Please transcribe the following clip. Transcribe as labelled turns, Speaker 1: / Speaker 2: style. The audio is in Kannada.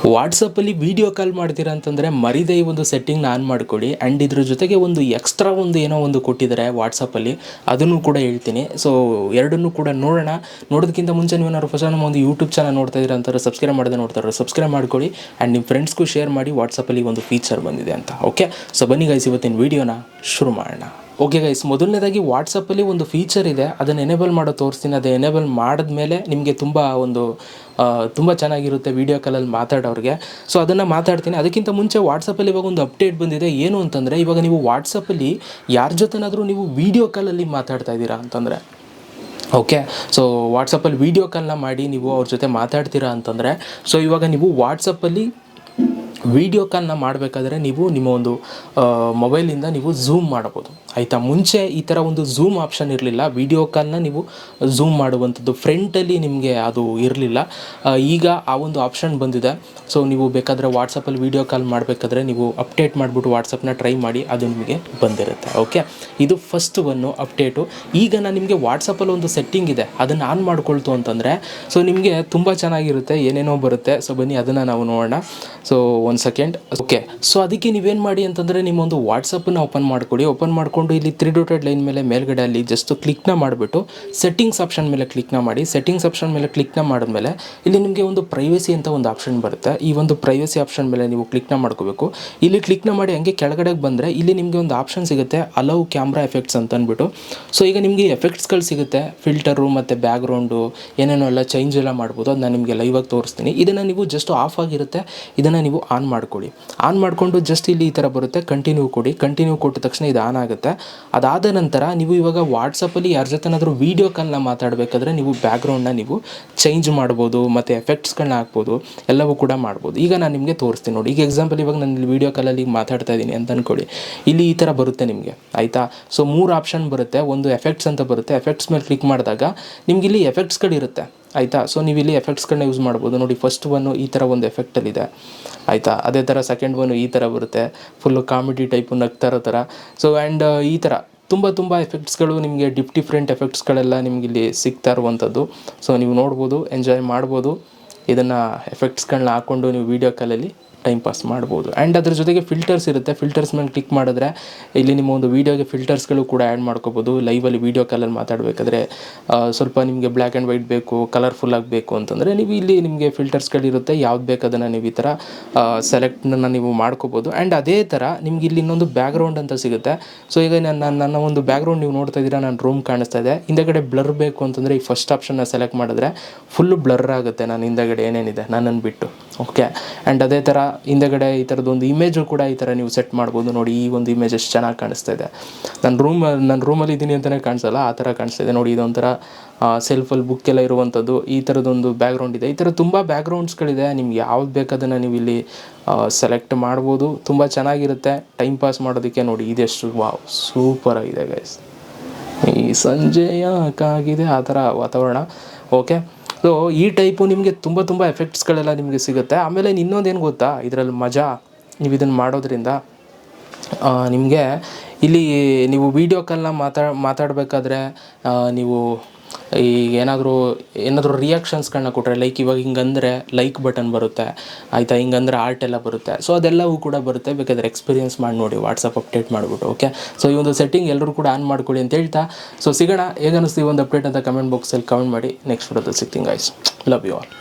Speaker 1: ವಾಟ್ಸಪ್ಪಲ್ಲಿ ವೀಡಿಯೋ ಕಾಲ್ ಮಾಡ್ತೀರಾ ಅಂತಂದರೆ ಮರಿದೇ ಈ ಒಂದು ಸೆಟ್ಟಿಂಗ್ನ ಆನ್ ಮಾಡಿಕೊಡಿ. ಆ್ಯಂಡ್ ಇದ್ರ ಜೊತೆಗೆ ಒಂದು ಎಕ್ಸ್ಟ್ರಾ ಏನೋ ಒಂದು ಕೊಟ್ಟಿದ್ದಾರೆ ವಾಟ್ಸಪ್ಪಲ್ಲಿ, ಅದನ್ನು ಕೂಡ ಹೇಳ್ತೀನಿ. ಸೊ ಎರಡನ್ನೂ ಕೂಡ ನೋಡೋಣ. ನೋಡೋದಕ್ಕಿಂತ ಮುಂಚೆ ನೀವು ಏನಾದ್ರು ಫಸ್ಟ್ ನಮ್ಮ ಒಂದು ಯೂಟ್ಯೂಬ್ ಚಾನಲ್ ನೋಡ್ತಾ ಇದ್ದೀರಾ ಅಂತಾರೆ, ಸಬ್ಸ್ಕ್ರೈಬ್ ಮಾಡದೆ ನೋಡ್ತಾರೆ, ಸಬ್ಸ್ಕ್ರೈಬ್ ಮಾಡ್ಕೊಳ್ಳಿ. ಆ್ಯಂಡ್ ನಿಮ್ಮ ಫ್ರೆಂಡ್ಸ್ಗೂ ಶೇರ್ ಮಾಡಿ ವಾಟ್ಸಪ್ಪಲ್ಲಿ ಒಂದು ಫೀಚರ್ ಬಂದಿದೆ ಅಂತ. ಓಕೆ, ಸೊ ಬನ್ನಿ ಗೈಸ್, ಇವತ್ತಿನ ವೀಡಿಯೋನ ಶುರು ಮಾಡೋಣ. ಓಕೆ ಗೈಸ್, ಮೊದಲನೇದಾಗಿ ವಾಟ್ಸಪ್ಪಲ್ಲಿ ಒಂದು ಫೀಚರ್ ಇದೆ, ಅದನ್ನು ಎನೇಬಲ್ ಮಾಡೋ ತೋರಿಸ್ತೀನಿ. ಅದು ಎನೇಬಲ್ ಮಾಡಿದ್ಮೇಲೆ ನಿಮಗೆ ತುಂಬ ಚೆನ್ನಾಗಿರುತ್ತೆ ವೀಡಿಯೋ ಕಾಲಲ್ಲಿ ಮಾತಾಡೋರಿಗೆ. ಸೊ ಅದನ್ನು ಮಾತಾಡ್ತೀನಿ. ಅದಕ್ಕಿಂತ ಮುಂಚೆ ವಾಟ್ಸಪ್ಪಲ್ಲಿ ಇವಾಗ ಒಂದು ಅಪ್ಡೇಟ್ ಬಂದಿದೆ. ಏನು ಅಂತಂದರೆ, ಇವಾಗ ನೀವು ವಾಟ್ಸಪ್ಪಲ್ಲಿ ಯಾರ ಜೊತೆನಾದರೂ ನೀವು ವೀಡಿಯೋ ಕಾಲಲ್ಲಿ ಮಾತಾಡ್ತಾ ಇದ್ದೀರಾ ಅಂತಂದರೆ, ಓಕೆ, ಸೊ ವಾಟ್ಸಪ್ಪಲ್ಲಿ ವೀಡಿಯೋ ಕಾಲ್ನ ಮಾಡಿ ನೀವು ಅವ್ರ ಜೊತೆ ಮಾತಾಡ್ತೀರಾ ಅಂತಂದರೆ, ಸೊ ಇವಾಗ ನೀವು ವಾಟ್ಸಪ್ಪಲ್ಲಿ ವೀಡಿಯೋ ಕಾಲ್ನ ಮಾಡಬೇಕಾದ್ರೆ ನೀವು ನಿಮ್ಮ ಒಂದು ಮೊಬೈಲಿಂದ ನೀವು ಝೂಮ್ ಮಾಡ್ಬೋದು, ಆಯಿತಾ. ಮುಂಚೆ ಈ ಥರ ಒಂದು ಝೂಮ್ ಆಪ್ಷನ್ ಇರಲಿಲ್ಲ. ವೀಡಿಯೋ ಕಾಲ್ನ ನೀವು ಝೂಮ್ ಮಾಡುವಂಥದ್ದು ಫ್ರಂಟಲ್ಲಿ ನಿಮಗೆ ಅದು ಇರಲಿಲ್ಲ. ಈಗ ಆ ಒಂದು ಆಪ್ಷನ್ ಬಂದಿದೆ. ಸೊ ನೀವು ಬೇಕಾದರೆ ವಾಟ್ಸಪ್ಪಲ್ಲಿ ವೀಡಿಯೋ ಕಾಲ್ ಮಾಡಬೇಕಾದ್ರೆ ನೀವು ಅಪ್ಡೇಟ್ ಮಾಡಿಬಿಟ್ಟು ವಾಟ್ಸಪ್ನ ಟ್ರೈ ಮಾಡಿ, ಅದು ನಿಮಗೆ ಬಂದಿರುತ್ತೆ. ಓಕೆ, ಇದು ಫಸ್ಟ್ ಅಪ್ಡೇಟು. ಈಗ ನಾನು ನಿಮಗೆ ವಾಟ್ಸಪ್ಪಲ್ಲಿ ಒಂದು ಸೆಟ್ಟಿಂಗ್ ಇದೆ, ಅದನ್ನು ಆನ್ ಮಾಡ್ಕೊಳ್ತು ಅಂತಂದರೆ ಸೊ ನಿಮಗೆ ತುಂಬ ಚೆನ್ನಾಗಿರುತ್ತೆ, ಏನೇನೋ ಬರುತ್ತೆ. ಸೊ ಬನ್ನಿ ಅದನ್ನು ನಾವು ನೋಡೋಣ. ಸೊ ಒಂದು ಸೆಕೆಂಡ್. ಓಕೆ, ಸೊ ಅದಕ್ಕೆ ನೀವೇನು ಮಾಡಿ ಅಂತಂದರೆ, ನಿಮ್ಮೊಂದು ವಾಟ್ಸಪ್ಪನ್ನು ಓಪನ್ ಮಾಡ್ಕೊಳ್ಳಿ. ಓಪನ್ ಮಾಡಿಕೊಂಡು ಇಲ್ಲಿ 3 ಡಾಟೆಡ್ ಲೈನ್ ಮೇಲೆ ಮೇಲ್ಗಡೆ ಅಲ್ಲಿ ಜಸ್ಟ್ ಕ್ಲಿಕ್ನ ಮಾಡಿಬಿಟ್ಟು ಸೆಟ್ಟಿಂಗ್ಸ್ ಆಪ್ಷನ್ ಮೇಲೆ ಕ್ಲಿಕ್ನ ಮಾಡಿ. ಸೆಟ್ಟಿಂಗ್ಸ್ ಆಪ್ಷನ್ ಮೇಲೆ ಕ್ಲಿಕ್ನ ಮಾಡಿದ್ಮೇಲೆ ಇಲ್ಲಿ ನಿಮಗೆ ಒಂದು ಪ್ರೈವಸಿ ಅಂತ ಒಂದು ಆಪ್ಷನ್ ಬರುತ್ತೆ. ಈ ಒಂದು ಪ್ರೈವಸಿ ಆಪ್ಷನ್ ಮೇಲೆ ನೀವು ಕ್ಲಿಕ್ನ ಮಾಡ್ಕೋಬೇಕು. ಇಲ್ಲಿ ಕ್ಲಿಕ್ನ ಮಾಡಿ ಹಂಗೆ ಕೆಳಗಡೆಗೆ ಬಂದರೆ ಇಲ್ಲಿ ನಿಮಗೆ ಒಂದು ಆಪ್ಷನ್ ಸಿಗುತ್ತೆ, ಅಲೌ ಕ್ಯಾಮ್ರಾ ಎಫೆಕ್ಟ್ಸ್ ಅಂತ ಅಂದ್ಬಿಟ್ಟು. ಸೊ ಈಗ ನಿಮಗೆ ಎಫೆಕ್ಟ್ಸ್ಗಳು ಸಿಗುತ್ತೆ, ಫಿಲ್ಟರು ಮತ್ತು ಬ್ಯಾಕ್ಗ್ರೌಂಡು ಏನೇನೋ ಎಲ್ಲ ಚೇಂಜ್ ಎಲ್ಲ ಮಾಡ್ಬೋದು. ಅದು ನಾನು ನಿಮಗೆ ಲೈವಾಗಿ ತೋರಿಸ್ತೀನಿ. ಇದನ್ನು ನೀವು ಜಸ್ಟ್ ಆಫ್ ಆಗಿರುತ್ತೆ, ಇದನ್ನು ನೀವು ಆನ್ ಮಾಡ್ಕೊಳ್ಳಿ. ಆನ್ ಮಾಡಿಕೊಂಡು ಜಸ್ಟ್ ಇಲ್ಲಿ ಈ ಥರ ಬರುತ್ತೆ, ಕಂಟಿನ್ಯೂ ಕೊಡಿ. ಕಂಟಿನ್ಯೂ ಕೊಟ್ಟ ತಕ್ಷಣ ಇದು ಆನ್ ಆಗುತ್ತೆ. ಅದಾದ ನಂತರ ನೀವು ಇವಾಗ ವಾಟ್ಸಪ್ಪಲ್ಲಿ ಯಾರ ಜೊತೆನಾದರೂ ವೀಡಿಯೋ ಕಾಲ್ನ ಮಾತಾಡಬೇಕಾದ್ರೆ ನೀವು ಬ್ಯಾಕ್ಗ್ರೌಂಡ್ನ ನೀವು ಚೇಂಜ್ ಮಾಡ್ಬೋದು ಮತ್ತು ಎಫೆಕ್ಟ್ಸ್ಗಳನ್ನ ಹಾಕ್ಬೋದು, ಎಲ್ಲವೂ ಕೂಡ ಮಾಡ್ಬೋದು. ಈಗ ನಾನು ನಿಮಗೆ ತೋರಿಸ್ತೀನಿ ನೋಡಿ. ಈಗ ಎಕ್ಸಾಂಪಲ್, ಇವಾಗ ನಾನು ಇಲ್ಲಿ ವೀಡಿಯೋ ಕಾಲಲ್ಲಿ ಮಾತಾಡ್ತಾ ಇದ್ದೀನಿ ಅಂತ ಅಂದ್ಕೊಳ್ಳಿ. ಇಲ್ಲಿ ಈ ಥರ ಬರುತ್ತೆ ನಿಮಗೆ, ಆಯಿತಾ. ಸೊ 3 ಆಪ್ಷನ್ ಬರುತ್ತೆ. ಒಂದು ಎಫೆಕ್ಟ್ಸ್ ಅಂತ ಬರುತ್ತೆ. ಎಫೆಕ್ಟ್ಸ್ ಮೇಲೆ ಕ್ಲಿಕ್ ಮಾಡಿದಾಗ ನಿಮ್ಗೆ ಇಲ್ಲಿ ಎಫೆಕ್ಟ್ಸ್ಗಳಿರುತ್ತೆ, ಆಯಿತಾ. ಸೊ ನೀವು ಇಲ್ಲಿ ಎಫೆಕ್ಟ್ಸ್ಗಳನ್ನ ಯೂಸ್ ಮಾಡ್ಬೋದು. ನೋಡಿ, ಫಸ್ಟ್ ಈ ಥರ ಒಂದು ಎಫೆಕ್ಟಲ್ಲಿದೆ, ಆಯಿತಾ. ಅದೇ ಥರ ಸೆಕೆಂಡ್ ಈ ಥರ ಬರುತ್ತೆ, ಫುಲ್ಲು ಕಾಮಿಡಿ ಟೈಪು, ನಗ್ತಾ ಇರೋ ಥರ. ಸೊ ಆ್ಯಂಡ್ ಈ ಥರ ತುಂಬ ಎಫೆಕ್ಟ್ಸ್ಗಳು ನಿಮಗೆ ಡಿಫ್ರೆಂಟ್ ಎಫೆಕ್ಟ್ಸ್ಗಳೆಲ್ಲ ನಿಮ್ಗೆ ಇಲ್ಲಿ ಸಿಗ್ತಾ ಇರುವಂಥದ್ದು. ಸೊ ನೀವು ನೋಡ್ಬೋದು, ಎಂಜಾಯ್ ಮಾಡ್ಬೋದು. ಇದನ್ನು ಎಫೆಕ್ಟ್ಸ್ಗಳನ್ನ ಹಾಕ್ಕೊಂಡು ನೀವು ವೀಡಿಯೋ ಕಾಲಲ್ಲಿ ಟೈಮ್ ಪಾಸ್ ಮಾಡ್ಬೋದು. ಆ್ಯಂಡ್ ಅದ್ರ ಜೊತೆಗೆ ಫಿಲ್ಟರ್ಸ್ ಇರುತ್ತೆ. ಫಿಲ್ಟರ್ಸ್ ಮೇಲೆ ಕ್ಲಿಕ್ ಮಾಡಿದ್ರೆ ಇಲ್ಲಿ ನಿಮ್ಮ ಒಂದು ವೀಡಿಯೋಗೆ ಫಿಲ್ಟರ್ಸ್ಗಳು ಕೂಡ ಆ್ಯಡ್ ಮಾಡ್ಕೋಬೋದು. ಲೈವಲ್ಲಿ ವೀಡಿಯೋ ಕಾಲಲ್ಲಿ ಮಾತಾಡಬೇಕಾದ್ರೆ ಸ್ವಲ್ಪ ನಿಮಗೆ ಬ್ಲ್ಯಾಕ್ ಆ್ಯಂಡ್ ವೈಟ್ ಬೇಕು, ಕಲರ್ಫುಲ್ ಆಗಬೇಕು ಅಂತಂದರೆ ನೀವು ಇಲ್ಲಿ ನಿಮಗೆ ಫಿಲ್ಟರ್ಸ್ಗಳಿರುತ್ತೆ, ಯಾವ್ದು ಬೇಕು ಅದನ್ನು ನೀವು ಈ ಥರ ಸೆಲೆಕ್ಟನ್ನು ನೀವು ಮಾಡ್ಕೋಬೋದು. ಆ್ಯಂಡ್ ಅದೇ ಥರ ನಿಮ್ಗೆ ಇಲ್ಲಿ ಇನ್ನೊಂದು ಬ್ಯಾಕ್ಗ್ರೌಂಡ್ ಅಂತ ಸಿಗುತ್ತೆ. ಸೊ ಈಗ ನನ್ನ ಒಂದು ಬ್ಯಾಕ್ಗ್ರೌಂಡ್ ನೀವು ನೋಡ್ತಾ ಇದ್ದೀರಾ, ನನ್ನ ರೂಮ್ ಕಾಣಿಸ್ತಾ ಇದೆ. ಹಿಂದಗಡೆ ಬ್ಲರ್ ಬೇಕು ಅಂತಂದರೆ ಈ ಫಸ್ಟ್ ಆಪ್ಷನ್ನ ಸೆಲೆಕ್ಟ್ ಮಾಡಿದ್ರೆ ಫುಲ್ಲು ಬ್ಲರ್ ಆಗುತ್ತೆ ನಾನು ಹಿಂದಗಡೆ ಏನೇನಿದೆ ನನ್ನನ್ನು ಬಿಟ್ಟು. ಓಕೆ, ಆ್ಯಂಡ್ ಅದೇ ಥರ ಹಿಂದಗಡೆ ಈ ಥರದ್ದೊಂದು ಇಮೇಜು ಕೂಡ ಈ ಥರ ನೀವು ಸೆಟ್ ಮಾಡ್ಬೋದು. ನೋಡಿ, ಈ ಒಂದು ಇಮೇಜ್ ಎಷ್ಟು ಚೆನ್ನಾಗಿ ಕಾಣಿಸ್ತಾ ಇದೆ. ನನ್ನ ರೂಮಲ್ಲಿ ಇದ್ದೀನಿ ಅಂತಲೇ ಕಾಣಿಸಲ್ಲ, ಆ ಥರ ಕಾಣಿಸ್ತಾ ಇದೆ. ನೋಡಿ, ಇದೊಂಥರ ಸೆಲ್ಫಲ್ಲಿ ಬುಕ್ಕೆಲ್ಲ ಇರುವಂಥದ್ದು, ಈ ಥರದೊಂದು ಬ್ಯಾಕ್ಗ್ರೌಂಡ್ ಇದೆ. ಈ ಥರ ತುಂಬ ಬ್ಯಾಕ್ಗ್ರೌಂಡ್ಸ್ಗಳಿದೆ. ನಿಮ್ಗೆ ಯಾವ್ದು ಬೇಕಾದನ್ನು ನೀವು ಇಲ್ಲಿ ಸೆಲೆಕ್ಟ್ ಮಾಡ್ಬೋದು. ತುಂಬ ಚೆನ್ನಾಗಿರುತ್ತೆ ಟೈಮ್ ಪಾಸ್ ಮಾಡೋದಕ್ಕೆ. ನೋಡಿ, ಇದೆಷ್ಟು ವಾವ್, ಸೂಪರಾಗಿದೆ ಗೈಸ್. ಈ ಸಂಜೆ ಯಾಕಾಗಿದೆ ಆ ಥರ ವಾತಾವರಣ. ಓಕೆ, ಸೊ ಈ ಟೈಪು ನಿಮಗೆ ತುಂಬ ಎಫೆಕ್ಟ್ಸ್ಗಳೆಲ್ಲ ನಿಮಗೆ ಸಿಗುತ್ತೆ. ಆಮೇಲೆ ಇನ್ನೊಂದೇನು ಗೊತ್ತಾ, ಇದರಲ್ಲಿ ಮಜಾ, ನೀವು ಇದನ್ನು ಮಾಡೋದ್ರಿಂದ ನಿಮಗೆ ಇಲ್ಲಿ ನೀವು ವೀಡಿಯೋ ಕಾಲ್ನ ಮಾತಾಡಬೇಕಾದ್ರೆ ನೀವು ಈಗ ಏನಾದರೂ ರಿಯಾಕ್ಷನ್ಸ್ಗಳನ್ನ ಕೊಟ್ಟರೆ, ಲೈಕ್ ಇವಾಗ ಹಿಂಗಂದರೆ ಲೈಕ್ ಬಟನ್ ಬರುತ್ತೆ, ಆಯಿತಾ. ಹಿಂಗಂದ್ರೆ ಆರ್ಟ್ ಎಲ್ಲ ಬರುತ್ತೆ. ಸೊ ಅದೆಲ್ಲವೂ ಕೂಡ ಬರುತ್ತೆ. ಬೇಕಾದರೆ ಎಕ್ಸ್ಪೀರಿಯನ್ಸ್ ಮಾಡಿ ನೋಡಿ, ವಾಟ್ಸಪ್ ಅಪ್ಡೇಟ್ ಮಾಡಿಬಿಟ್ಟು. ಓಕೆ, ಸೊ ಈ ಒಂದು ಸೆಟ್ಟಿಂಗ್ ಎಲ್ಲರೂ ಕೂಡ ಆನ್ ಮಾಡ್ಕೊಳ್ಳಿ ಅಂತ ಹೇಳ್ತಾ, ಸೊ ಸಿಗೋಣ. ಹೇಗನ್ನಿಸ್ತು ಈ ಒಂದು ಅಪ್ಡೇಟ್ ಅಂತ ಕಮೆಂಟ್ ಬಾಕ್ಸಲ್ಲಿ ಕಮೆಂಟ್ ಮಾಡಿ. ನೆಕ್ಸ್ಟ್ ವಿಡಿಯೋದಲ್ಲಿ ಸಿಗ್ತೀನಿ ಗೈಸ್. Love you all.